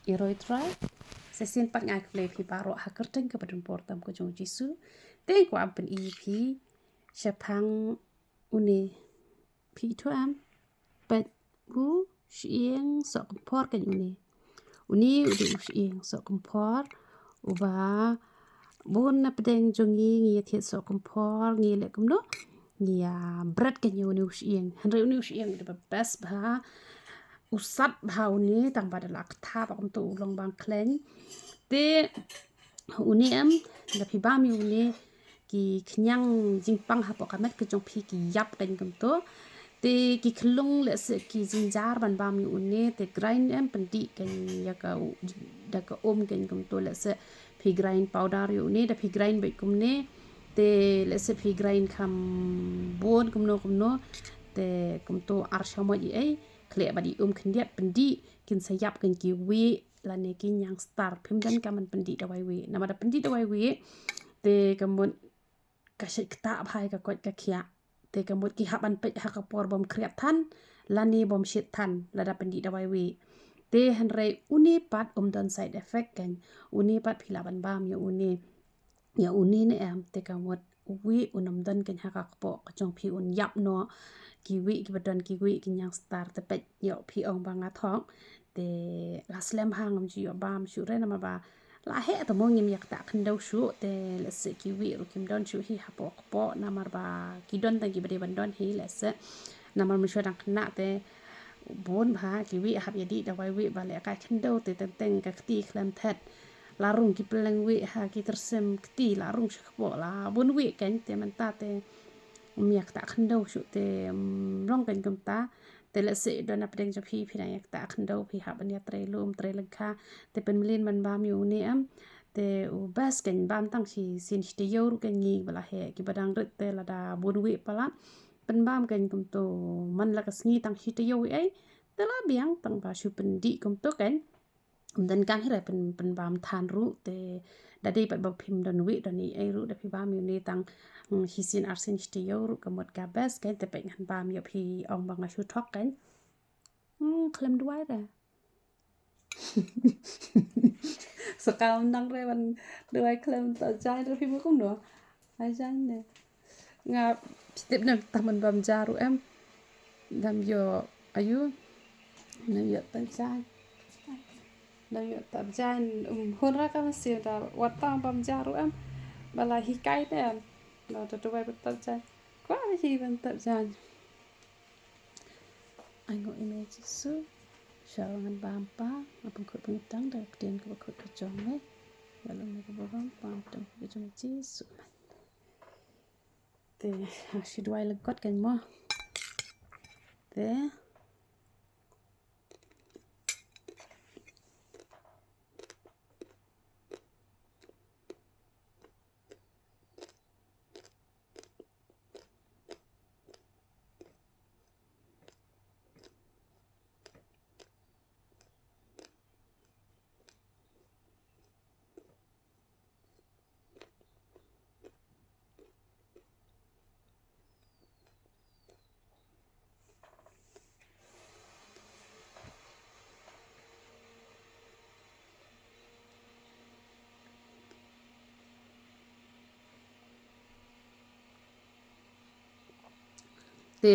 Iroi try. Sesin pat ngai play pi baro hakerteng ke padun portam ko jong jisu. Teng ko ampen EP. Shapang une pi to am. But bu shieng sok por kan une. Uni udah shieng sok por. Uba bun na pedeng jongi ngi thiet sok por ngi le kum no. Ngia berat kan uni shieng. Henry uni shieng udah best bah. Usat bau ni tang pada lak thap am tu long bang kleng te uni am da pi ba mi uni ki knyang jingpang ha pokamet ke jong pi ki yap kan kam to te ki khlung le se ki jinjar ban ba mi uni te grind am pendi kan ya ka da ka kan kam to le se pi grind powder yu ni da pi grind be kum ne te le se pi grind kam bon kum no te kum to ar shamo i ai kle badi kendiat pendi kin sayap kan ki we la ne ki ñiangstar pimdan kaman pendi da wai we nama da pendi da wai we te kamon ka shit kta bhai ka kot ka khia te kamot ki haban pe ha ka por bom kriat than la ni bom shit than la da pendi da wai we te hanre uni pat dan side effect kan uni pat philaban bam ya uni ne am te kamot we unam dan kan ha ka po ka chong phi un yap no kiwi ki badon kiwi ki ñiangstar te pet yo pi ong banga thong te la slem hangam ji yo bam shu re na ma ba la he to mo ngim yak ta khndau shu te le se kiwi ru kim don shu hi ha po na mar ba ki don ta ki bade ban don hi le se na mar mi shu dang khna te bon ba kiwi hab ya di da wai wi ba le ka khndau te teng ka ti khlam that la rung ki peleng wi ha ki tersem ti la rung shak po la bon wi kan te man ta te miak tak khndau shu te rong kan kum ta te la se do na pedeng jo phi na yak ta khndau phi ha ban ya tre lum tre langkha te pen mlin man ba mi uni am te u bas kan bam tang si sin ste yo ru kan ngi bala he ki badang ret te la da bun wi pala pen bam kan kum to man la ka sngi tang si te yo ai te la biang tang ba shu pen di kum to kan dan kan hira pen bam than ru te da dei pat ba phim don wi don ni ai ru da phi bam yu ni tang hisin arsin ste yo ru kamot ka bas kan te pe ngan bam yo phi ong bang shu thok kan klem duai ra sekal nang re ban duai klem ta jai ra phi mo kum no ai jai ne nga step na taman bam jaru em dam yo ayu nam yo ta jai nam yo ta jai hon ra ka masih da watang bam jaru em bala hi kai te ba to duai ta jai kwa hi ban ta jai ai ngo image su shawangan bampa apang kut bentang da kedian ke kut kejong ne dalam ne ke bawang pam kejong ji su te shi duai legot kan mo te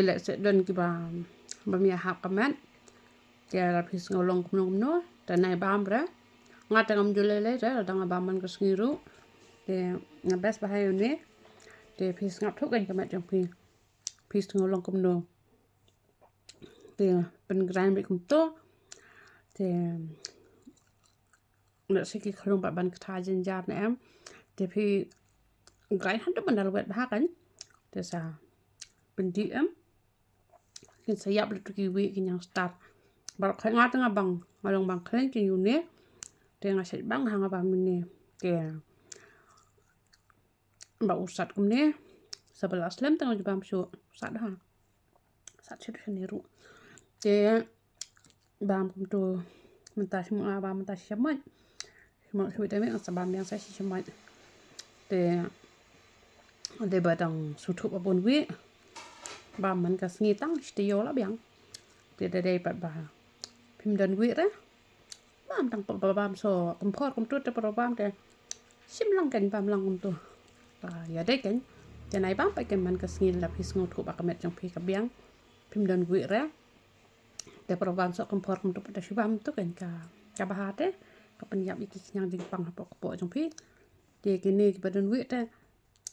le se don ki ba mi ha kamat ke la phis ngolong kum no ta nai bam bra nga tangam julele ra dang ba man ka sngiru te nga bes ba hayo ne te phis ngap thuk kan kamat jong phis ngolong kum no te pen grind be kum to te le se ki khlong ba ban kha jin jar ne am te phi grind han to ban dal wet ba kan te sa pen di am kin sayap le ki wi ki ñiangstar bar khai nga tanga bang ngalong bang khleng ki yu ne te nga set bang hanga ba mi ne ke ba usat kum ne 11 lem tanga bam shu sat ha sat chit ne ru te bam kum to menta shma ba menta shma shu te me sa bam yang sa shma te de ba dang su thu ba bon wi ba man ka sngi tang ste yo la biang te de ba phim don wi ra ba bam tang bam so kompor tu te bam te sim lang kan bam lang tu ya deh kanจะไหนบ้างไปกันมันก็สิ่งละพิสงถูกบักเม็ดจังพีกับเบียงพิมพ์ดันกุยระแต่ประวัติสกุมพอร์มตุปัตชิบามตุกันกับbahar deh kepenyap iki yang di pang pokok jong pi dia kini ke badan wi te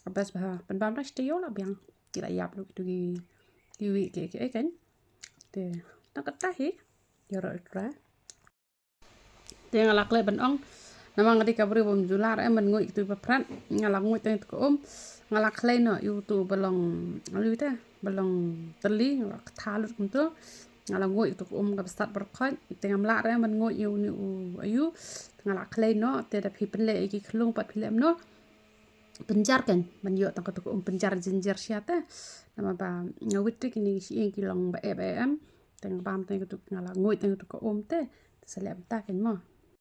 abas bah penbam dah stio lah biang tidak yap lu tu ki wi ke kan te nak kata hi ya ro tra te ngalak le ban ong namang ngadi kabri bom jular man ngoi tu papran ngalak ngoi te ko ngalak le no yu tu belong lu te belong teli ngalak thalut kuntu ngalak ngoi tuกับสตัดบรคอยแต่งำละแล้วมันงอยอยู่นี่อายุngalak le no te da pi penle iki klung pat pilem no penjar kan man yo tang ko penjar jinjer siata nama ba ngawit tu kini si en kilong ba em teng bam teng tu ngalak ngoi teng tu ko te selem ta kan mo